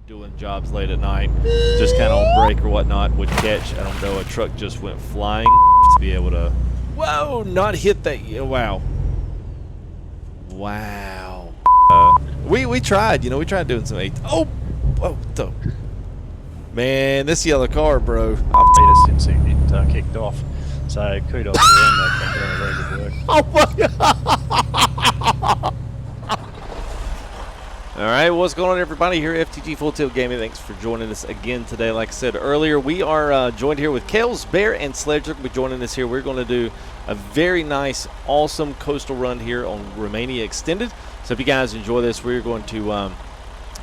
doing jobs late at night, just kind of on break or whatnot, would catch, I don't know, a truck just went flying to be able to, whoa, not hit that, wow. Wow. We tried, you know, we tried doing some oh, man, this yellow car, bro. Since it kicked off. So kudos to them, they've been doing very good work. Oh my God. All right, what's going on, everybody? Here at FTG Full Tilt Gaming. Thanks for joining us again today. Like I said earlier, we are joined here with Kales, Bear, and Sledger will be joining us here. We're going to do a very nice, awesome coastal run here on Romania Extended. So if you guys enjoy this, we're going to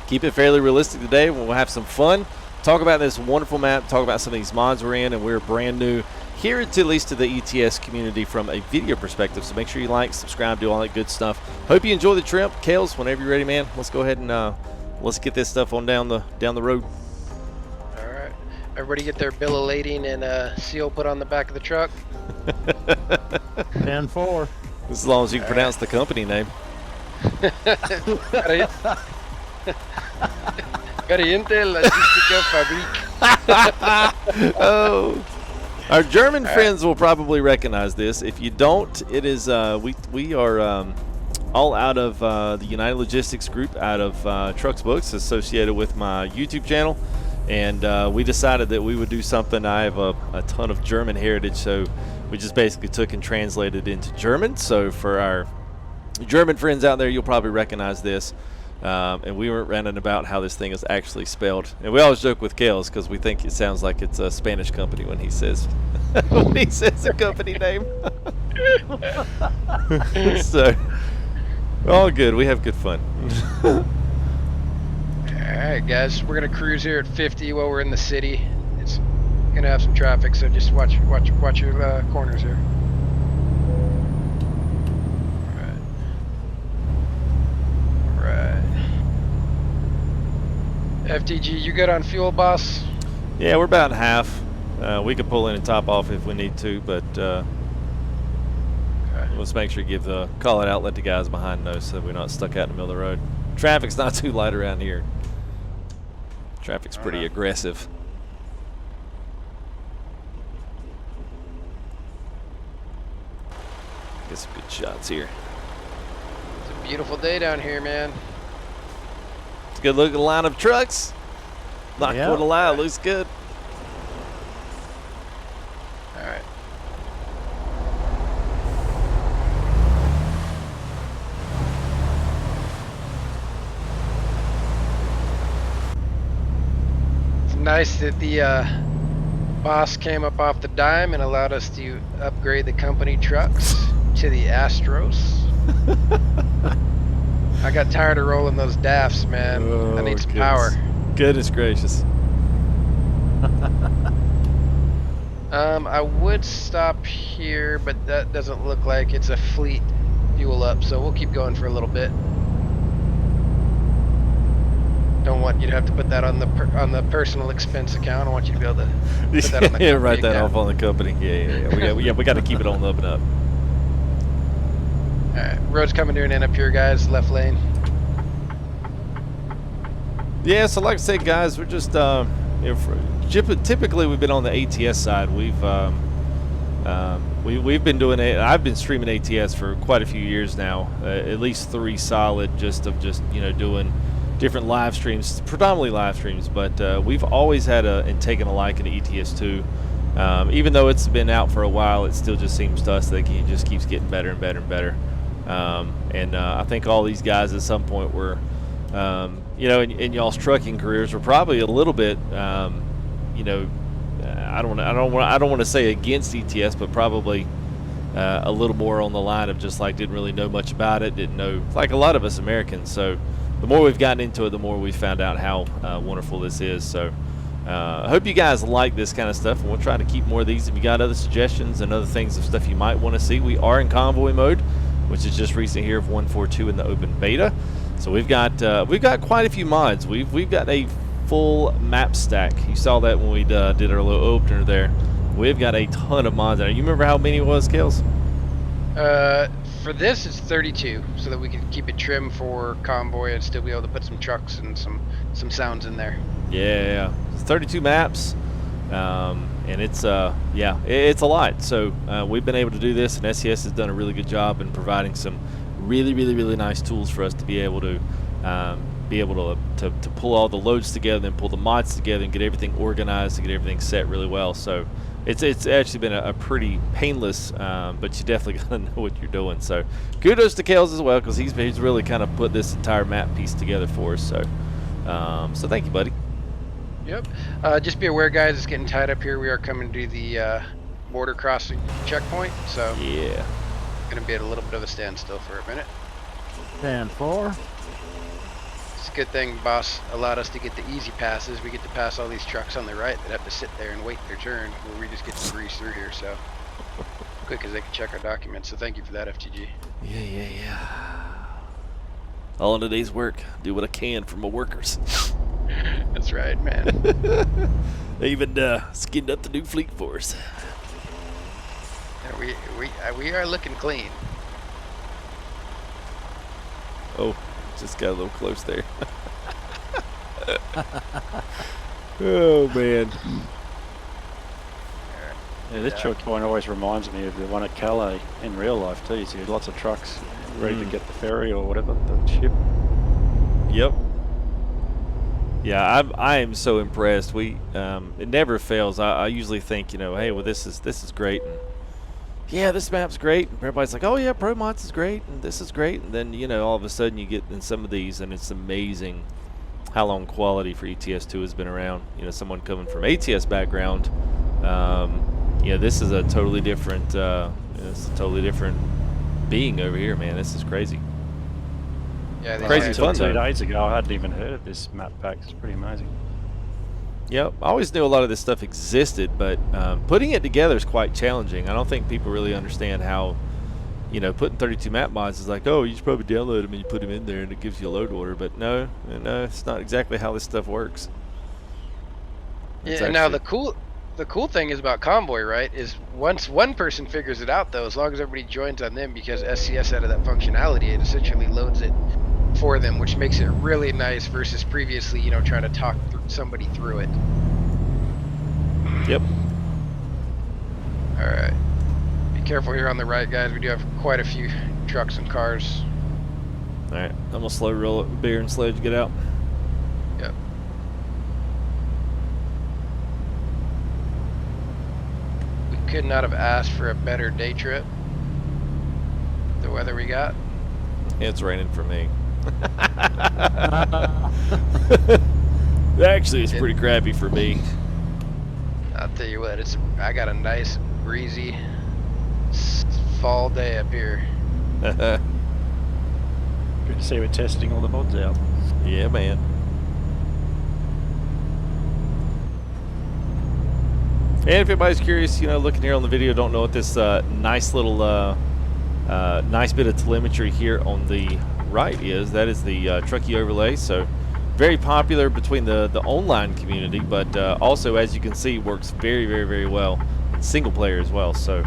keep it fairly realistic today. We'll have some fun, talk about this wonderful map, talk about some of these mods we're in, and we're brand new here, to at least to the ETS community from a video perspective. So make sure you like, subscribe, do all that good stuff. Hope you enjoy the trip. Kales, whenever you're ready, man, let's go ahead and let's get this stuff on down the road. All right, everybody get their bill of lading and seal put on the back of the truck. 10-4. As long as you can pronounce the company name. Caliente Logistica Fabrik. Oh. Our German friends will probably recognize this. If you don't, it is we are all out of the United Logistics Group, out of Trucks Books, associated with my YouTube channel, and we decided that we would do something. I have a ton of German heritage, so we just basically took and translated into German. So for our German friends out there, you'll probably recognize this. And we weren't ranting about how this thing is actually spelled. And we always joke with Kales because we think it sounds like it's a Spanish company when he says the company name. So, all good. We have good fun. All right, guys, we're gonna cruise here at 50 while we're in the city. It's gonna have some traffic, so just watch your corners here. FTG, you good on fuel, boss? Yeah, we're about half. We could pull in and top off if we need to, but let's make sure you call it out, let the guys behind know so we're not stuck out in the middle of the road. Traffic's not too light around here. Traffic's pretty aggressive. Get some good shots here. It's a beautiful day down here, man. It's a good looking line of trucks. Not going to lie, it looks good. All right. It's nice that the boss came up off the dime and allowed us to upgrade the company trucks to the Astros. I got tired of rolling those DAFs, man. I need some power. Goodness gracious. I would stop here, but that doesn't look like it's a fleet fuel up, so we'll keep going for a little bit. Don't want you to have to put that on the personal expense account. I want you to be able to put that on the yeah, write that account. off on the company. Yeah. We got to keep it on the up and up. All right, road's coming to an end up here, guys. Left lane. Yeah, so like I said, guys, we're just typically we've been on the ATS side. We've been doing it. I've been streaming ATS for quite a few years now, at least 3 solid, just doing different live streams, predominantly live streams. But we've always had and taken a liking to ETS 2. Even though it's been out for a while, it still just seems to us that it just keeps getting better and better and better. I think all these guys at some point were, in y'all's trucking careers were probably a little bit, I don't want to say against ETS, but probably a little more on the line of just like didn't really know much about it, didn't know, like a lot of us Americans. So the more we've gotten into it, the more we found out how wonderful this is. So I hope you guys like this kind of stuff, and we'll try to keep more of these. If you got other suggestions and other things of stuff you might want to see, we are in Convoy mode, which is just recent here of 1.4.2 in the open beta. So we've got quite a few mods. We've got a full map stack. You saw that when we did our little opener there. We've got a ton of mods. You remember how many it was, Kales? For this, it's 32, so that we can keep it trim for Convoy and still be able to put some trucks and some sounds in there. Yeah, it's 32 maps, and it's yeah, it's a lot. So we've been able to do this, and SES has done a really good job in providing some really nice tools for us to be able to pull all the loads together and pull the mods together and get everything organized and get everything set really well. So it's actually been a pretty painless, but you definitely got to know what you're doing. So kudos to Kales as well, because he's really kind of put this entire map piece together for us. So so thank you, buddy. Yep. Just be aware, guys, it's getting tied up here. We are coming to the border crossing checkpoint, so Yeah. going to be at a little bit of a standstill for a minute. 10-4. It's a good thing boss allowed us to get the easy passes. We get to pass all these trucks on the right that have to sit there and wait their turn, where we just get to breeze through here, so quick as they can check our documents. So thank you for that, FTG. Yeah. All in a day's work. Do what I can for my workers. That's right, man. They even skinned up the new fleet for us. Yeah, we are looking clean. Oh, just got a little close there. Oh, man. Yeah, this choke point always reminds me of the one at Calais in real life too. So you had lots of trucks ready to get the ferry or whatever, the ship. Yep. Yeah, I am so impressed. We it never fails. I usually think, you know, hey, well, this is great. And yeah, this map's great. And everybody's like, oh yeah, Pro Mods is great, and this is great. And then, you know, all of a sudden you get in some of these, and it's amazing how long quality for ETS2 has been around. You know, someone coming from ATS background, you know, this is a totally different, it's a totally different being over here, man. This is crazy. Yeah, Crazy fun, Until 2 though. days ago, I hadn't even heard of this map pack. It's pretty amazing. Yep, I always knew a lot of this stuff existed, but putting it together is quite challenging. I don't think people really understand how, you know, putting 32 map mods is like, oh, you just probably download them and you put them in there and it gives you a load order. But no, it's not exactly how this stuff works. It's Yeah, now actually- the cool thing is about Convoy, right, is once one person figures it out, though, as long as everybody joins on them, because SCS added that functionality, it essentially loads it for them, which makes it really nice versus previously, you know, trying to talk somebody through it. Yep. All right, be careful here on the right, guys. We do have quite a few trucks and cars. All right, I'm gonna slow roll up beer and sledge, get out. Yep. We could not have asked for a better day trip. The weather we got. It's raining for me. Actually, it's pretty crappy for me. I'll tell you what, I got a nice breezy fall day up here. Good to see we're testing all the mods out. Yeah, man. And if anybody's curious, you know, looking here on the video, don't know what this nice little, nice bit of telemetry here on the right is. That is the Truckee overlay. So very popular between the online community, but also, as you can see, works very well in single player as well. So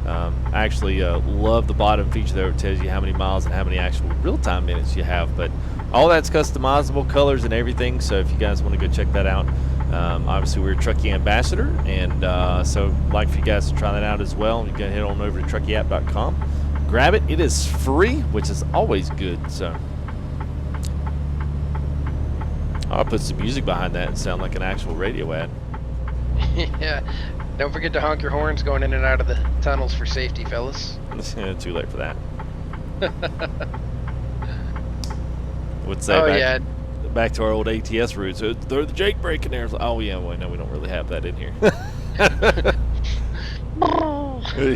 I actually love the bottom feature there. It tells you how many miles and how many actual real-time minutes you have. But all that's customizable, colors and everything. So if you guys want to go check that out, obviously we're a Truckee ambassador, and so I'd like for you guys to try that out as well. You can head on over to truckeeapp.com, grab it. It is free, which is always good. So I'll put some music behind that and sound like an actual radio ad. Yeah. Don't forget to honk your horns going in and out of the tunnels for safety, fellas. Too late for that. What's Oh, that? yeah. Back to our old ATS roots. Throw the Jake brake in there. It's like, oh yeah, well no, we don't really have that in here.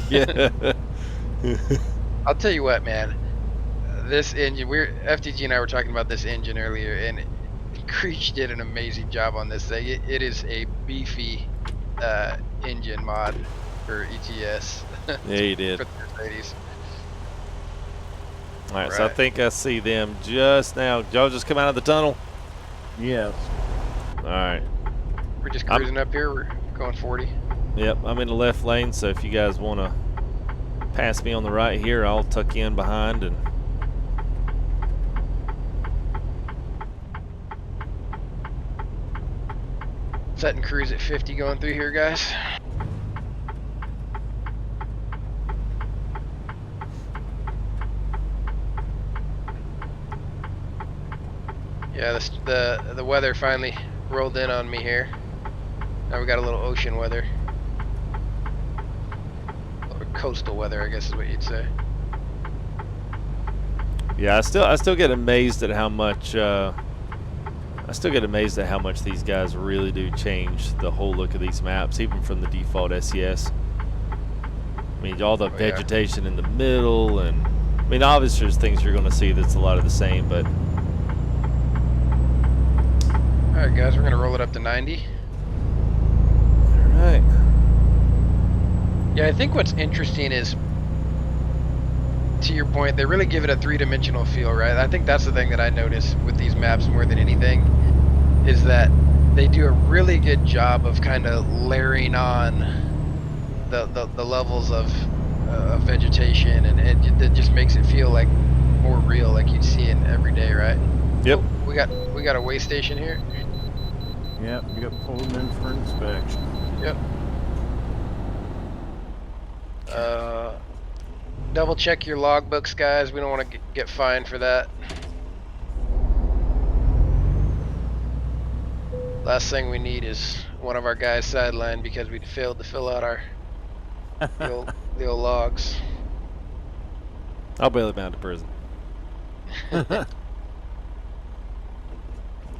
Yeah. I'll tell you what, man. This engine, FTG and I were talking about this engine earlier, and Creech did an amazing job on this thing. It is a beefy engine mod for ETS. Yeah, you did. For the Mercedes. All right, so I think I see them just now. Did y'all just come out of the tunnel? Yes. All right. We're just cruising up here. We're going 40. Yep, I'm in the left lane, so if you guys want to pass me on the right here. I'll tuck in behind and. Setting cruise at 50 going through here, guys. Yeah, the weather finally rolled in on me here. Now we got a little ocean weather. Or coastal weather, I guess is what you'd say. Yeah, I still get amazed at how much these guys really do change the whole look of these maps, even from the default SES. I mean, all the vegetation in the middle, and I mean, obviously there's things you're going to see that's a lot of the same, but. All right, guys, we're gonna roll it up to 90. All right. Yeah, I think what's interesting is, to your point, they really give it a three-dimensional feel, right? I think that's the thing that I notice with these maps more than anything, is that they do a really good job of kind of layering on the levels of vegetation, and it just makes it feel like more real, like you'd see in every day, right? Yep. Oh, we got a way station here. Yep, we got pulled in for inspection. Yep. Double check your logbooks, guys. We don't want to get fined for that. Last thing we need is one of our guys sidelined because we failed to fill out our the old logs. I'll bail him out to prison.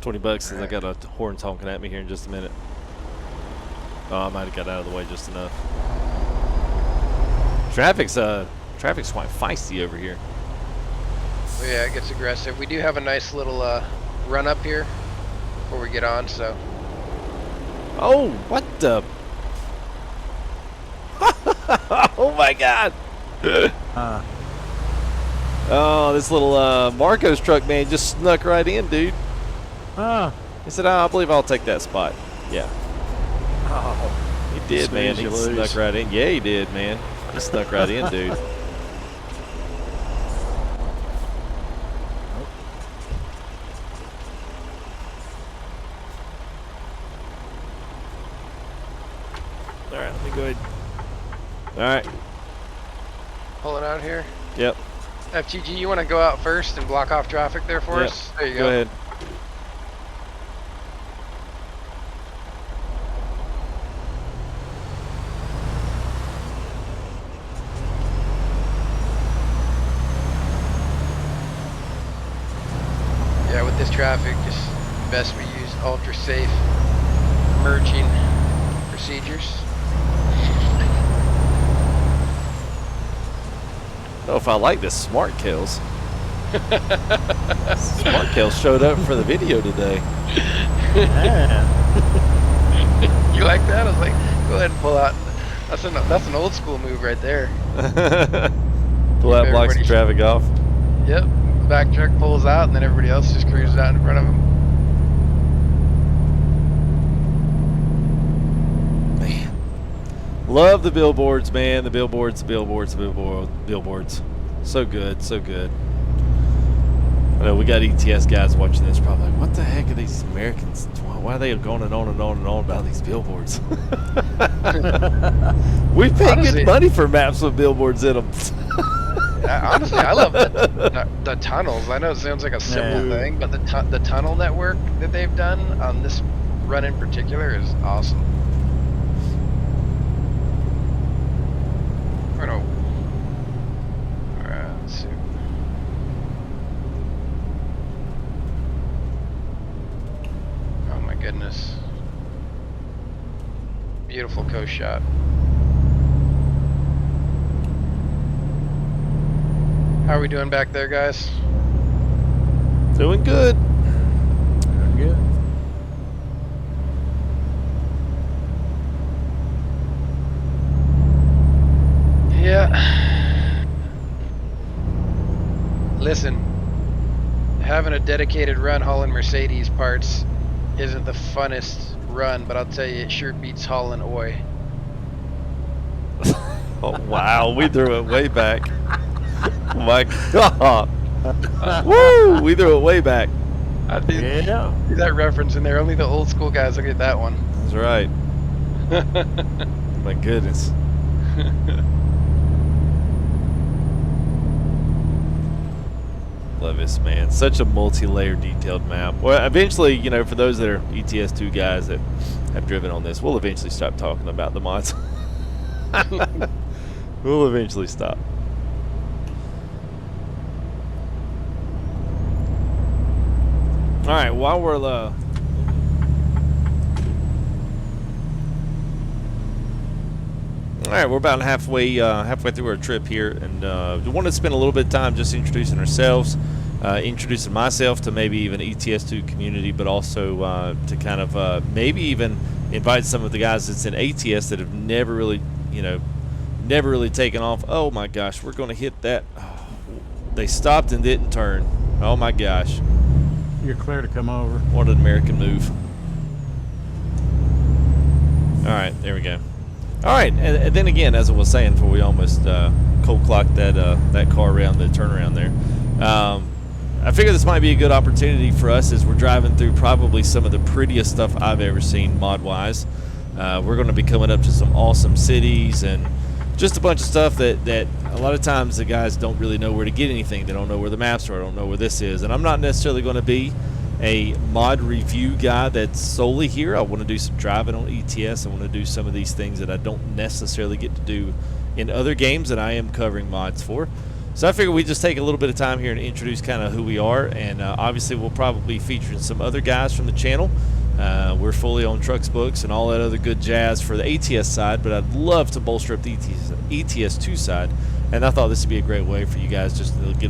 $20 since I got a horns honking at me here in just a minute. Oh, I might have got out of the way just enough. Traffic's quite feisty over here. Oh yeah, it gets aggressive. We do have a nice little run up here before we get on, so. Oh, what the? Oh my God! Oh, this little Marco's truck, man, just snuck right in, dude. He said, I believe I'll take that spot. Yeah. Oh, he did, man. He snuck right in. Yeah, he did, man. He snuck right in, dude. All right, let me go ahead. All right. Pulling out here. Yep. FTG, you want to go out first and block off traffic there for us? There you go. Go ahead. Yeah, with this traffic, just best we use ultra safe merging procedures. I don't know if I like this smart kills. Smart kills showed up for the video today. yeah. You like that? I was like, go ahead and pull out. That's an old school move right there. Pull out, blocks the traffic off. Yep. Back truck pulls out, and then everybody else just cruises out in front of him. Man, love the billboards, man. The billboards. So good, so good. I know we got ETS guys watching this, probably like, what the heck are these Americans? Why are they going and on and on and on about these billboards? We pay good money for maps with billboards in them. Honestly, I love the tunnels. I know it sounds like a simple thing, but the tunnel network that they've done on this run in particular is awesome. Alright, let's see. Oh my goodness. Beautiful coast shot. How are we doing back there, guys? Doing good. Doing good. Yeah. Listen, having a dedicated run hauling Mercedes parts isn't the funnest run, but I'll tell you, it sure beats hauling oil. Oh, wow, we threw it way back. My God. Woo! We threw it way back. I did Yeah. see that reference in there. Only the old school guys will get that one. That's right. My goodness. Love this, man. Such a multi-layer detailed map. Well, eventually, you know, for those that are ETS2 guys that have driven on this, we'll eventually stop talking about the mods. We'll eventually stop. All right, while we're all right, we're about halfway through our trip here, and we want to spend a little bit of time just introducing ourselves, introducing myself to maybe even ETS2 community, but also to kind of maybe even invite some of the guys that's in ATS that have never really, you know, never really taken off. Oh my gosh, we're going to hit that. Oh, they stopped and didn't turn. Oh my gosh. You're clear to come over. What an American move. All right, there we go. All right, and then again, as I was saying before we almost cold clocked that car around the turnaround there, I figure this might be a good opportunity for us as we're driving through probably some of the prettiest stuff I've ever seen mod-wise. We're going to be coming up to some awesome cities and just a bunch of stuff that a lot of times the guys don't really know where to get anything. They don't know where the maps are. I don't know where this is. And I'm not necessarily going to be a mod review guy that's solely here. I want to do some driving on ETS. I want to do some of these things that I don't necessarily get to do in other games that I am covering mods for. So I figure we just take a little bit of time here and introduce kind of who we are. And obviously we'll probably be featuring some other guys from the channel. We're fully on Trucks Books and all that other good jazz for the ATS side, but I'd love to bolster up the ETS2 side, and I thought this would be a great way for you guys just to get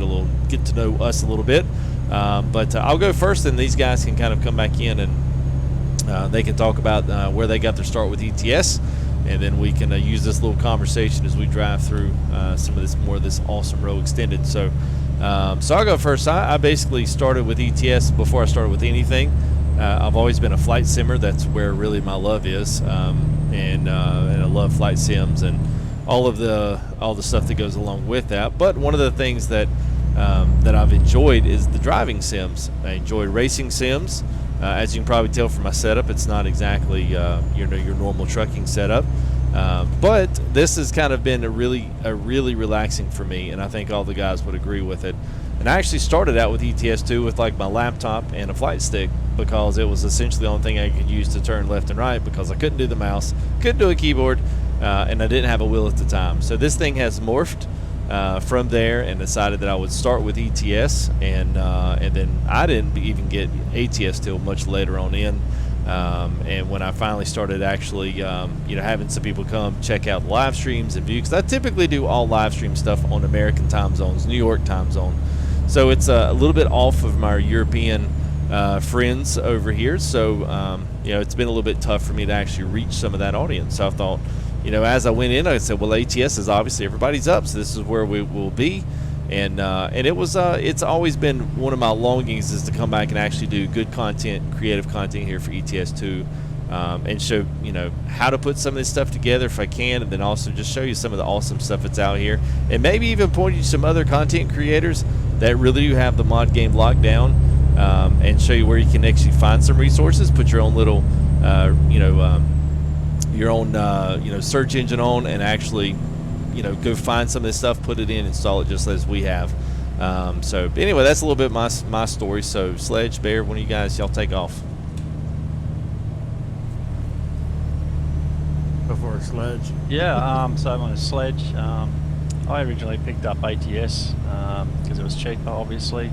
to know us a little bit. But I'll go first, and these guys can kind of come back in and they can talk about where they got their start with ETS, and then we can use this little conversation as we drive through some of this more of this awesome row extended. So I'll go first. I basically started with ETS before I started with anything. I've always been a flight simmer. That's where really my love is, and I love flight sims and all the stuff that goes along with that. But one of the things that I've enjoyed is the driving sims. I enjoy racing sims. As you can probably tell from my setup, it's not exactly your normal trucking setup. But this has kind of been a really relaxing for me, and I think all the guys would agree with it. And I actually started out with ETS2 with like my laptop and a flight stick because it was essentially the only thing I could use to turn left and right because I couldn't do the mouse, couldn't do a keyboard, and I didn't have a wheel at the time. So this thing has morphed from there and decided that I would start with ETS, and then I didn't even get ATS till much later on in. And when I finally started actually, having some people come check out live streams and view, because I typically do all live stream stuff on American time zones, New York time zone. So it's a little bit off of my European friends over here. So, it's been a little bit tough for me to actually reach some of that audience. So I thought, as I went in, I said, well, ATS is obviously everybody's up, so this is where we will be. And it was it's always been one of my longings is to come back and actually do good content, creative content here for ETS2, and show how to put some of this stuff together if I can, and then also just show you some of the awesome stuff that's out here, and maybe even point you to some other content creators that really do have the mod game locked down, and show you where you can actually find some resources, put your own little search engine on, and actually go find some of this stuff, put it in, install it just as we have. So anyway, that's a little bit my story. So Sledge, Bear, one of you guys, y'all take off. Before Sledge. Yeah, so I'm on a Sledge. I originally picked up ATS because it was cheaper, obviously.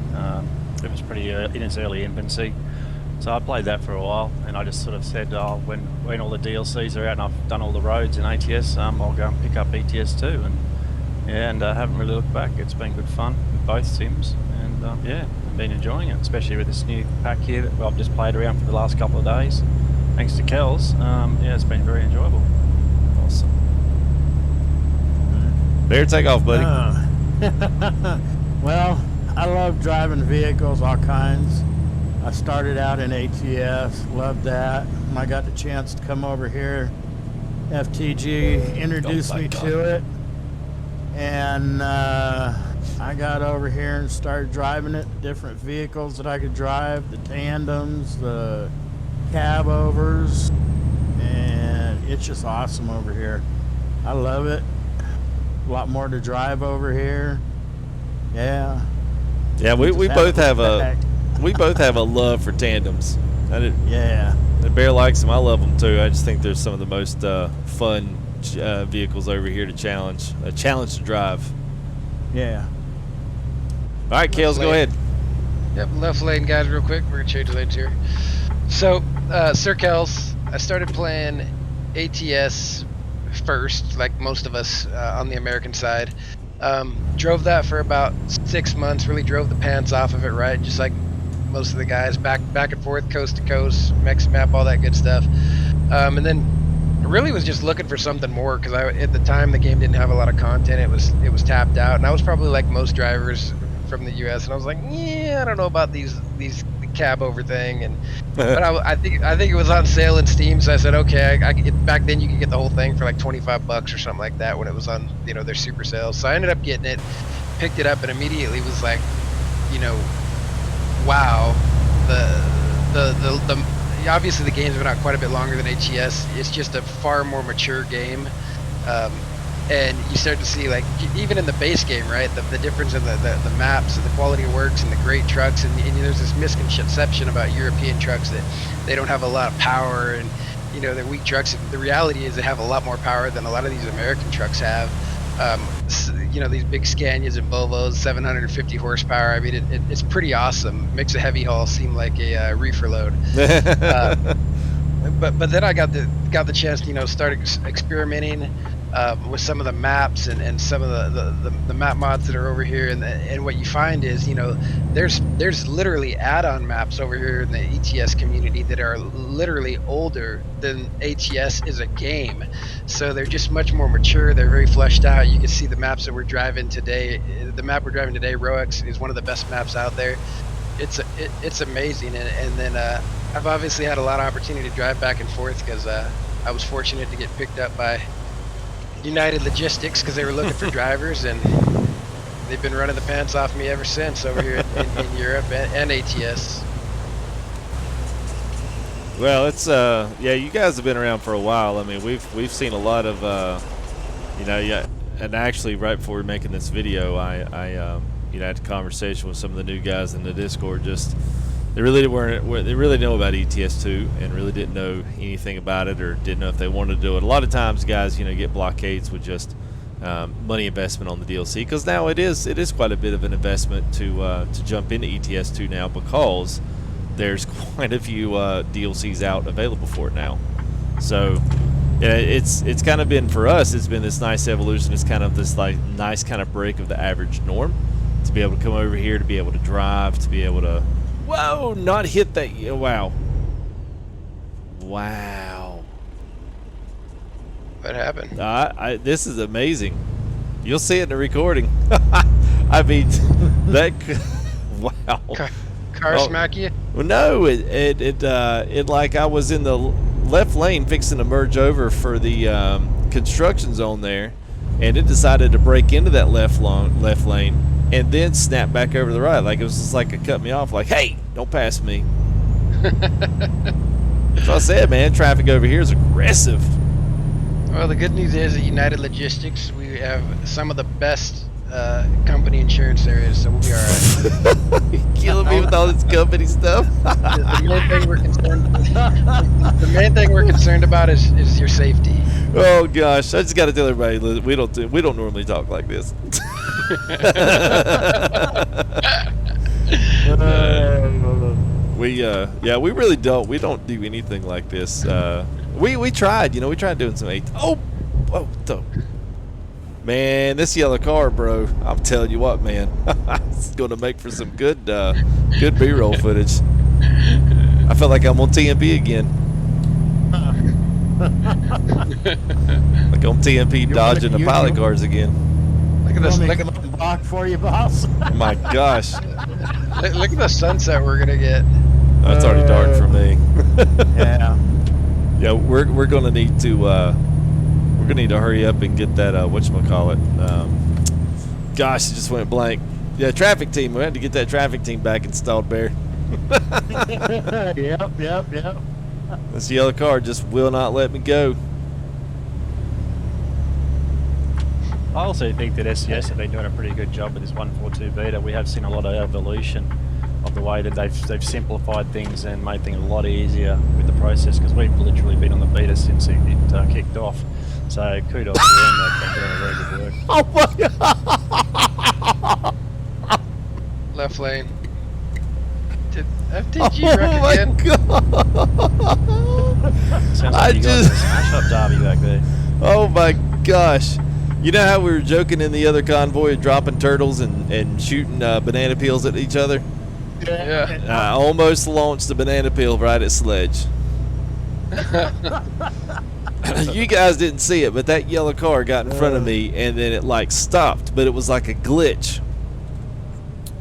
It was pretty in its early infancy. So I played that for a while, and I just sort of said, when all the DLCs are out and I've done all the roads in ATS, I'll go and pick up ETS too. And I haven't really looked back. It's been good fun with both sims, and I've been enjoying it, especially with this new pack here that I've just played around for the last couple of days. Thanks to Kells, it's been very enjoyable. Awesome. Bear, take off, buddy. Well, I love driving vehicles, all kinds. I started out in ATS, loved that. When I got the chance to come over here, FTG introduced me to it. And I got over here and started driving it, different vehicles that I could drive, the tandems, the cab overs, and it's just awesome over here. I love it. A lot more to drive over here. Yeah. Yeah, we both have a love for tandems. Yeah. The Bear likes them. I love them too. I just think there's some of the most fun vehicles over here to challenge. A challenge to drive. Yeah. All right, Kales, go ahead. Yep, left lane, guys, real quick. We're gonna change lanes here. So, Sir Kels, I started playing ATS first, like most of us on the American side. Drove that for about 6 months. Really drove the pants off of it, right? Just like most of the guys, back and forth, coast to coast, Mex map, all that good stuff. And then I really was just looking for something more because at the time the game didn't have a lot of content. It was tapped out, and I was probably like most drivers from the U.S. and I was like, yeah, I don't know about these cab over thing, and but I think it was on sale in Steam, so I said, okay, I could get, back then you could get the whole thing for like $25 or something like that when it was on, you know, their super sales. So I ended up getting it, picked it up, and immediately was like, you know, wow, the obviously the game's been out quite a bit longer than HES. It's just a far more mature game. And you start to see, like, even in the base game, right, the difference in the maps and the quality of works and the great trucks, and there's this misconception about European trucks that they don't have a lot of power, and, you know, they're weak trucks. The reality is they have a lot more power than a lot of these American trucks have. You know, these big Scanias and Volvos, 750 horsepower. I mean, it's pretty awesome. Makes a heavy haul seem like a reefer load. But then I got the chance to, you know, start experimenting with some of the maps and some of the map mods that are over here, and what you find is, you know, there's literally add-on maps over here in the ETS community that are literally older than HES is a game. So they're just much more mature. They're very fleshed out. You can see the maps that we're driving today. The map we're driving today, ROex, is one of the best maps out there. It's amazing, and then I've obviously had a lot of opportunity to drive back and forth because I was fortunate to get picked up by United Logistics because they were looking for drivers, and they've been running the pants off me ever since over here in Europe and ATS. Well, it's yeah, you guys have been around for a while. I mean, we've seen a lot of you know, yeah. And actually, right before we were making this video, I you know, had a conversation with some of the new guys in the Discord. Just they really know about ETS2 and really didn't know anything about it, or didn't know if they wanted to do it. A lot of times, guys, you know, get blockades with just money investment on the DLC, because now it is quite a bit of an investment to jump into ETS2 now, because there's quite a few DLCs out available for it now. So yeah, it's kind of been, for us, it's been this nice evolution. It's kind of this like nice kind of break of the average norm to be able to come over here, to be able to drive, to be able to, whoa, not hit that. Wow. What happened? This is amazing. You'll see it in the recording. I mean, that, wow. Car smack you? Well, no, it like I was in the left lane fixing to merge over for the construction zone there, and it decided to break into that left lane and then snap back over to the right. Like, it was just like it cut me off, like, hey, don't pass me. So I said, man, traffic over here is aggressive. Well, the good news is at United Logistics, we have some of the best company insurance there is, so we'll be all right. You're killing me with all this company stuff. The main thing we're concerned about is your safety. Oh gosh, I just got to tell everybody, we don't normally talk like this. We really don't. We don't do anything like this. We tried, you know, we tried doing some man, this yellow car, bro, I'm telling you what, man, it's going to make for some good B-roll footage. I felt like I'm on TMP again. Like on TMP dodging the pilot cars again. Look at this. Look at the block for you, boss. Oh my gosh. Look at the sunset we're gonna get. Oh, it's already dark for me. Yeah. Yeah, we're gonna need to hurry up and get that whatchamacallit, Gosh, it just went blank. Yeah, traffic team. We had to get that traffic team back installed, Bear. Yep. This yellow car just will not let me go. I also think that SCS have been doing a pretty good job with this 142 beta. We have seen a lot of evolution of the way that they've simplified things and made things a lot easier with the process, because we've literally been on the beta since it kicked off. So kudos to them, they've been doing very good work. Oh my God. Left lane. Did FTG Oh wreck my again? God. Sounds I like you got a just- smash up derby back there. Oh my gosh. You know how we were joking in the other convoy of dropping turtles and shooting banana peels at each other? Yeah. I almost launched a banana peel right at Sledge. You guys didn't see it, but that yellow car got in front of me and then it like stopped, but it was like a glitch.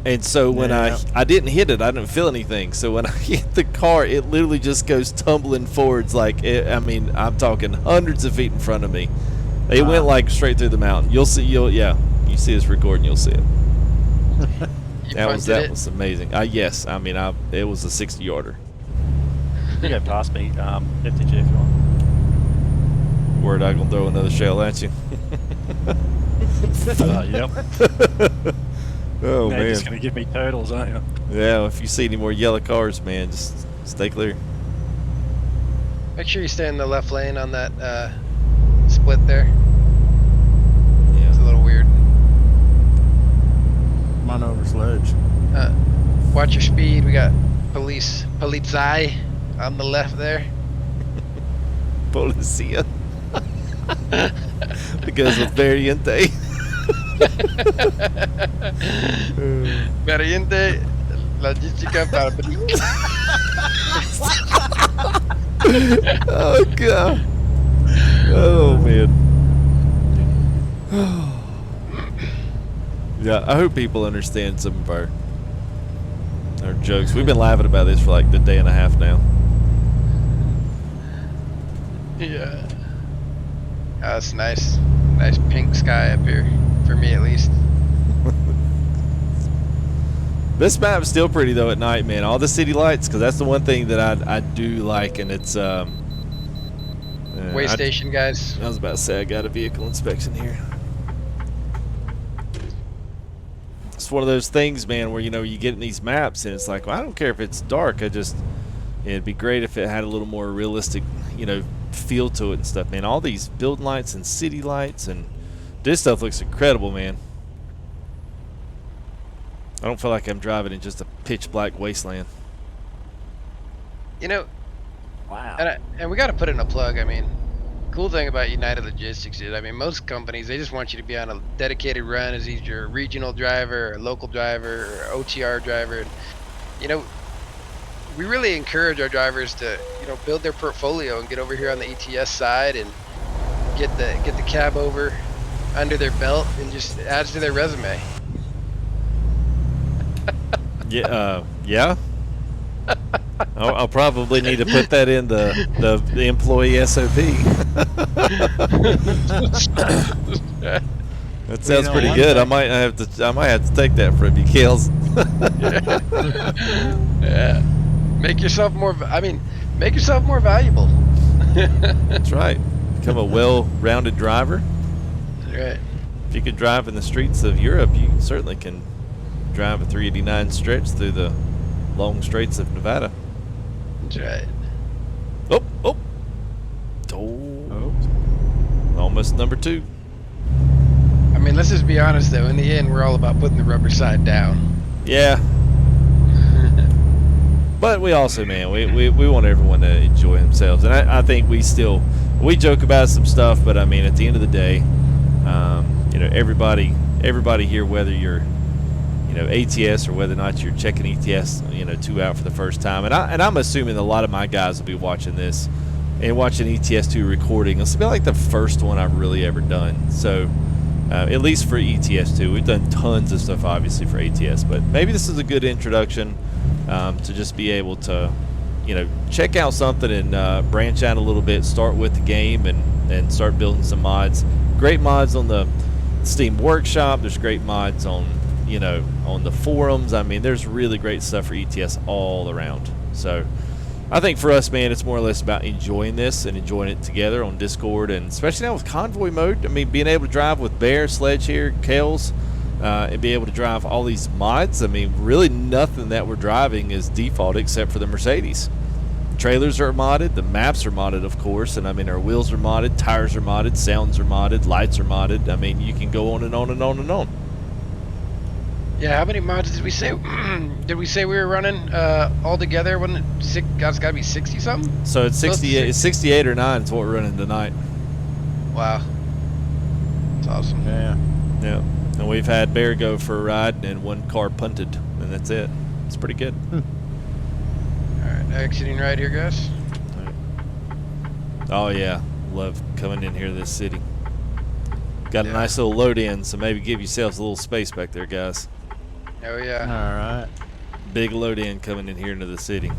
And so when I didn't hit it, I didn't feel anything. So when I hit the car, it literally just goes tumbling forwards like I mean, I'm talking hundreds of feet in front of me. It went like straight through the mountain. You'll see. You see this recording, you'll see it. You That punted was amazing. Yes, I mean, it was a 60-yarder. You go past me, FTG if you want. Word, I'm gonna throw another shell at you. Yep. Oh Now man. you're just gonna give me turtles, aren't you? Yeah, if you see any more yellow cars, man, just stay clear. it. Make sure you stay in the left lane on that split there. Yeah. It's a little weird. Come on over, Sledge. Watch your speed. We got polizei on the left there. Policia. It goes with Variante. Variante logística para Oh god. Oh man. Yeah, I hope people understand some of our jokes. We've been laughing about this for like a day and a half now. Yeah. That's nice. Nice pink sky up here. For me at least. This map's still pretty though at night, man. All the city lights, because that's the one thing that I do like, and it's Way station guys. I was about to say I got a vehicle inspection here. It's one of those things, man, where you get in these maps and it's like, well, I don't care if it's dark. It'd be great if it had a little more realistic, feel to it and stuff, man. All these building lights and city lights, and this stuff looks incredible, man. I don't feel like I'm driving in just a pitch black wasteland. Wow. And we got to put in a plug. I mean, cool thing about United Logistics is, I mean, most companies, they just want you to be on a dedicated run as either a regional driver, or a local driver, or OTR driver. And, we really encourage our drivers to, build their portfolio and get over here on the ETS side and get the cab over under their belt, and just adds to their resume. Yeah. I'll probably need to put that in the employee SOP. That sounds pretty good. I might have to take that from you, Kales. Yeah. Make yourself more valuable. That's right. Become a well-rounded driver. That's right. If you could drive in the streets of Europe, you certainly can drive a 389 stretch through the long straights of Nevada. That's right. Oh. Almost number 2. I mean, let's just be honest though. In the end, we're all about putting the rubber side down. Yeah. But we also, man, we want everyone to enjoy themselves, and I think we joke about some stuff, but I mean, at the end of the day, everybody here, whether you're ATS or whether or not you're checking ETS 2 out for the first time, and I'm assuming a lot of my guys will be watching this and watching ETS2 recording. This will be like the first one I've really ever done. So at least for ETS2, we've done tons of stuff obviously for ATS, but maybe this is a good introduction to just be able to check out something and branch out a little bit, start with the game and start building some mods. Great mods on the Steam Workshop. There's great mods on, you know, on the forums. I mean, there's really great stuff for ETS all around. So I think for us, man, it's more or less about enjoying this and enjoying it together on Discord, and especially now with Convoy mode. I mean, being able to drive with Bear, Sledge here, Kales, and be able to drive all these mods. I mean, really nothing that we're driving is default except for the Mercedes. Trailers are modded, the maps are modded, of course, and I mean, our wheels are modded, tires are modded, sounds are modded, lights are modded. I mean, you can go on and on and on and on. Yeah, how many mods did we say? Did we say we were running all together? Wasn't it six? It's got to be 60 something. So it's 68. It's 68 or 9 is what we're running tonight. Wow, that's awesome. Yeah. Yeah, and we've had Bear go for a ride and one car punted, and that's it. It's pretty good. All right, exiting right here, guys. Oh yeah, love coming in here to this city. Got a Yeah. nice little load in, so maybe give yourselves a little space back there, guys. Oh All yeah. right. Big load in coming in here into the city.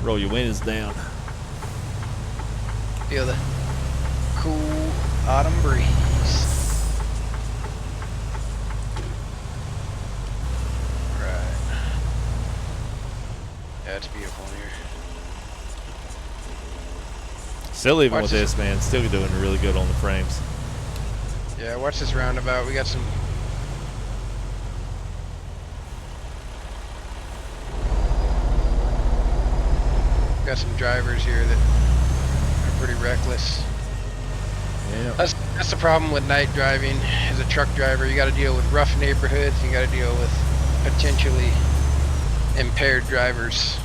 Roll your windows down. Feel the cool autumn breeze. Right. Yeah, it's beautiful in here. Still even Watch with this. this, man, still doing really good on the frames. Yeah, watch this roundabout. We got some. Got some drivers here that are pretty reckless. Yeah. That's the problem with night driving. As a truck driver, you got to deal with rough neighborhoods. You got to deal with potentially impaired drivers.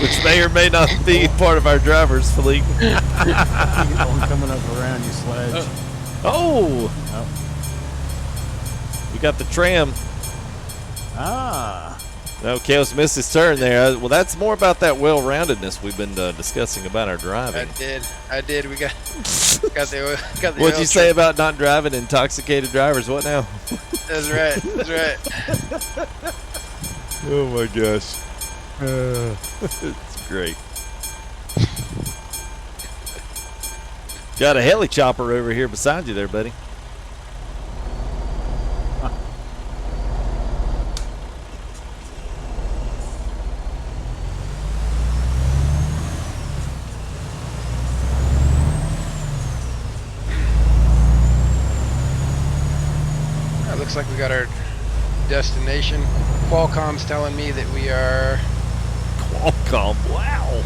Which may or may not be part of our driver's fleet. Keep on coming up around you, Sledge. Oh! Oh. We got the tram. Ah. No, Kale's missed his turn there. Well, that's more about that well-roundedness we've been discussing about our driving. I did. We got the What'd oil you say about not driving intoxicated drivers? What now? That's right. That's right. Oh my gosh. It's great. Got a heli chopper over here beside you there, buddy. Looks like we got our destination. Qualcomm's telling me that we are Qualcomm, wow.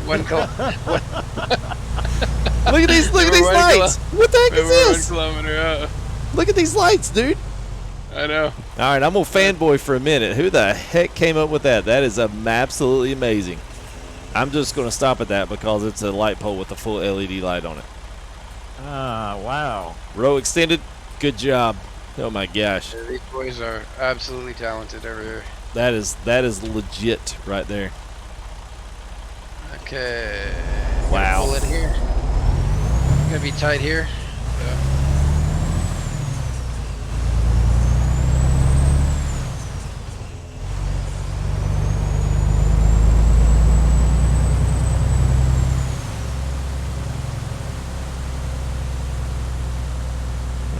one Look at these lights. What the heck is this? kilometer out. Look at these lights, dude. I know. All right, I'm gonna fanboy for a minute. Who the heck came up with that? That is absolutely amazing. I'm just gonna stop at that because it's a light pole with a full LED light on it. Ah, wow. Row extended, good job. Oh my gosh, Yeah, these boys are absolutely talented over here. that is legit right there. Okay. Wow. Pull in here. Gonna be tight here.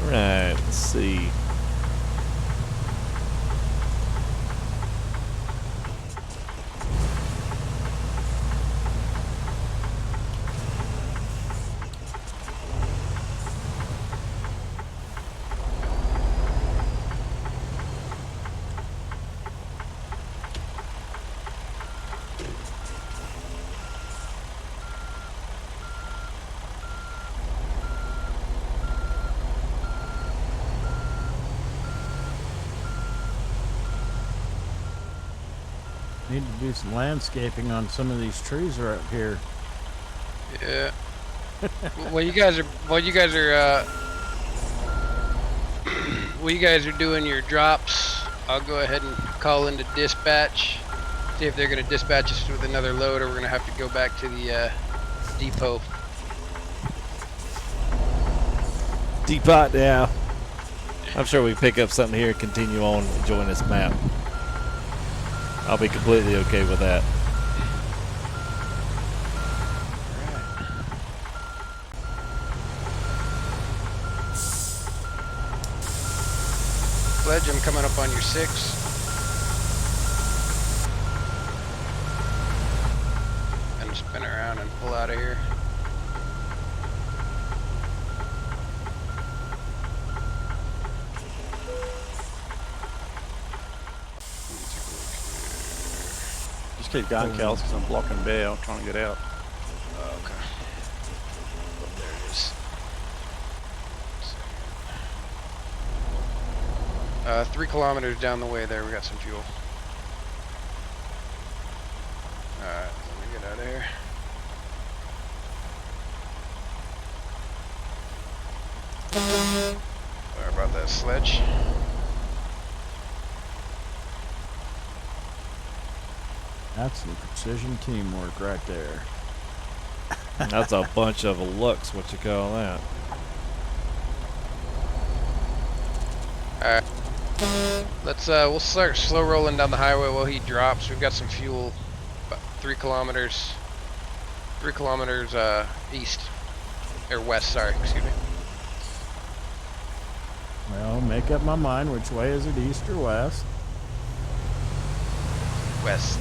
All right, let's see. Need to do some landscaping on some of these trees right up here. Yeah. While you guys are doing your drops, I'll go ahead and call into dispatch. See if they're gonna dispatch us with another load, or we're gonna have to go back to the depot. Depot now. I'm sure we pick up something here and continue on enjoying this map. I'll be completely okay with that. sledge. I'm coming up on your 6. And spin around and pull out of here. Just keep going, Kels, because I'm blocking bear. I'm trying to get out. Oh, okay. Oh, there it is. 3 kilometers down the way there, we got some fuel. Alright, let me get out of here. Sorry about that sledge. That's the precision teamwork right there. That's a bunch of looks, what you call that. Alright. Let's we'll start slow rolling down the highway while he drops. We've got some fuel about 3 kilometers east or west, sorry, excuse me. Well, make up my mind. Which way is it, east or west? West.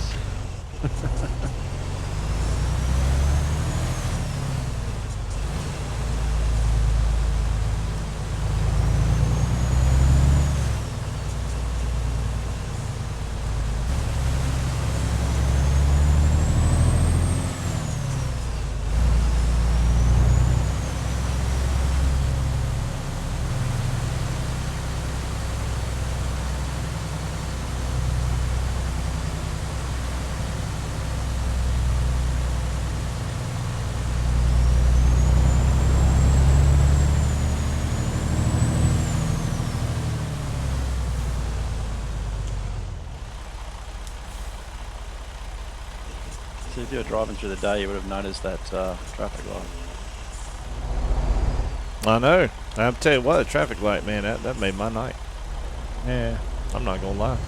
See, if you were driving through the day, you would have noticed that traffic light. I know. I'll tell you what, a traffic light, man, that made my night. Yeah. I'm not gonna lie.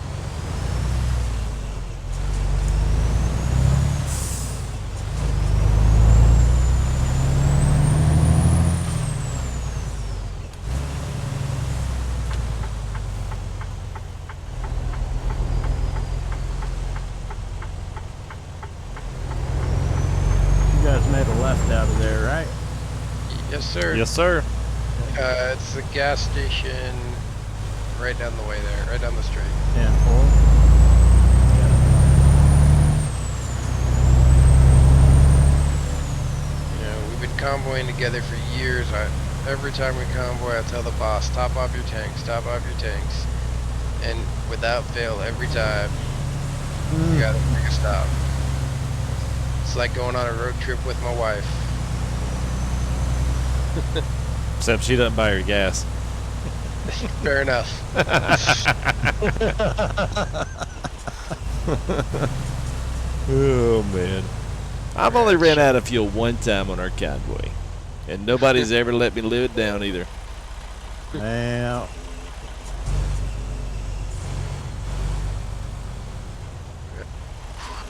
You guys made a left out of there, right? Yes, sir. Yes, sir. It's the gas station right down the way there, right down the street. 10-4. You know, we've been convoying together for years. Every time we convoy, I tell the boss, top off your tanks, top off your tanks. And without fail, every time, you gotta make a stop. It's like going on a road trip with my wife. Except she doesn't buy her gas. Fair enough. Oh, man. I've only ran out of fuel one time on our convoy. And nobody's ever let me live it down either. Yeah.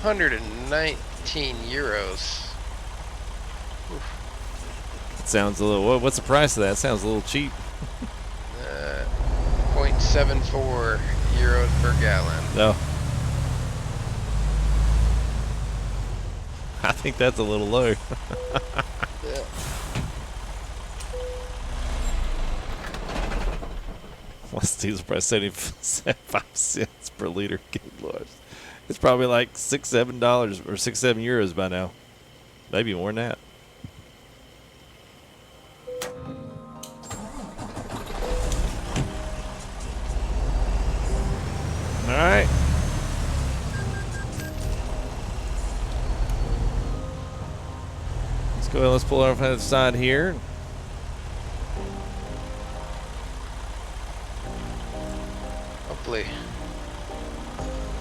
€119. It sounds a little, what's the price of that? It sounds a little cheap. 0.74 euros per gallon. No. I think that's a little low. Yeah. What's the diesel price? 75 cents per liter. Good Lord. It's probably like $6-7 or €6-7 by now. Maybe more than that. All right. Let's go ahead. Let's pull off the side here. Hopefully.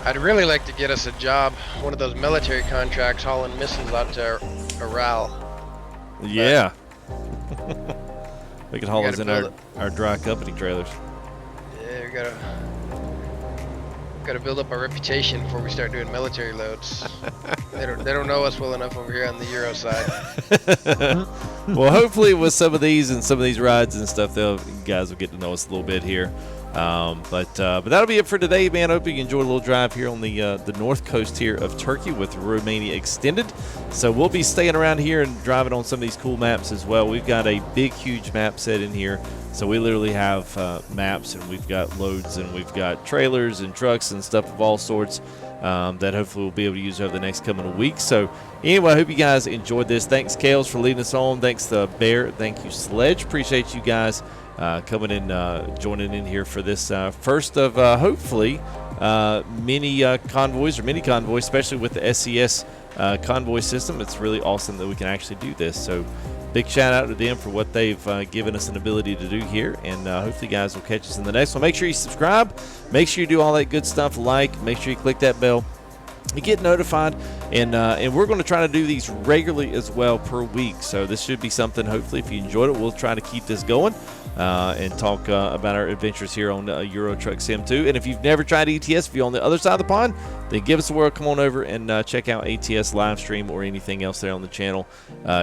I'd really like to get us a job, one of those military contracts hauling missiles out to Iral. Yeah. We could haul We those in gotta our dry company trailers. Yeah, we gotta build up our reputation before we start doing military loads. they don't know us well enough over here on the Euro side. Well, hopefully with some of these and some of these rides and stuff, you guys will get to know us a little bit here. But that'll be it for today, man. I hope you enjoyed a little drive here on the north coast here of Turkey with Romania Extended. So we'll be staying around here and driving on some of these cool maps as well. We've got a big, huge map set in here. So we literally have maps, and we've got loads, and we've got trailers and trucks and stuff of all sorts that hopefully we'll be able to use over the next coming weeks. So anyway, I hope you guys enjoyed this. Thanks, Kales, for leading us on. Thanks to Bear. Thank you, Sledge. Appreciate you guys coming in, joining in here for this first of hopefully mini convoys, especially with the SCS convoy system. It's really awesome that we can actually do this. So big shout out to them for what they've given us an ability to do here, and hopefully you guys will catch us in the next one. Make sure you subscribe, make sure you do all that good stuff, make sure you click that bell, you get notified, and we're going to try to do these regularly as well per week. So this should be something, hopefully, if you enjoyed it, we'll try to keep this going and talk about our adventures here on Euro Truck Sim 2. And if you've never tried ETS, if you're on the other side of the pond, then give us a whirl. Come on over and check out ATS live stream or anything else there on the channel.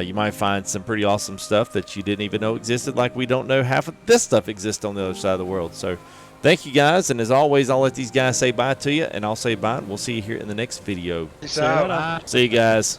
You might find some pretty awesome stuff that you didn't even know existed, like we don't know half of this stuff exists on the other side of the world. So thank you guys, and as always, I'll let these guys say bye to you, and I'll say bye, and we'll see you here in the next video. Peace out. See you guys.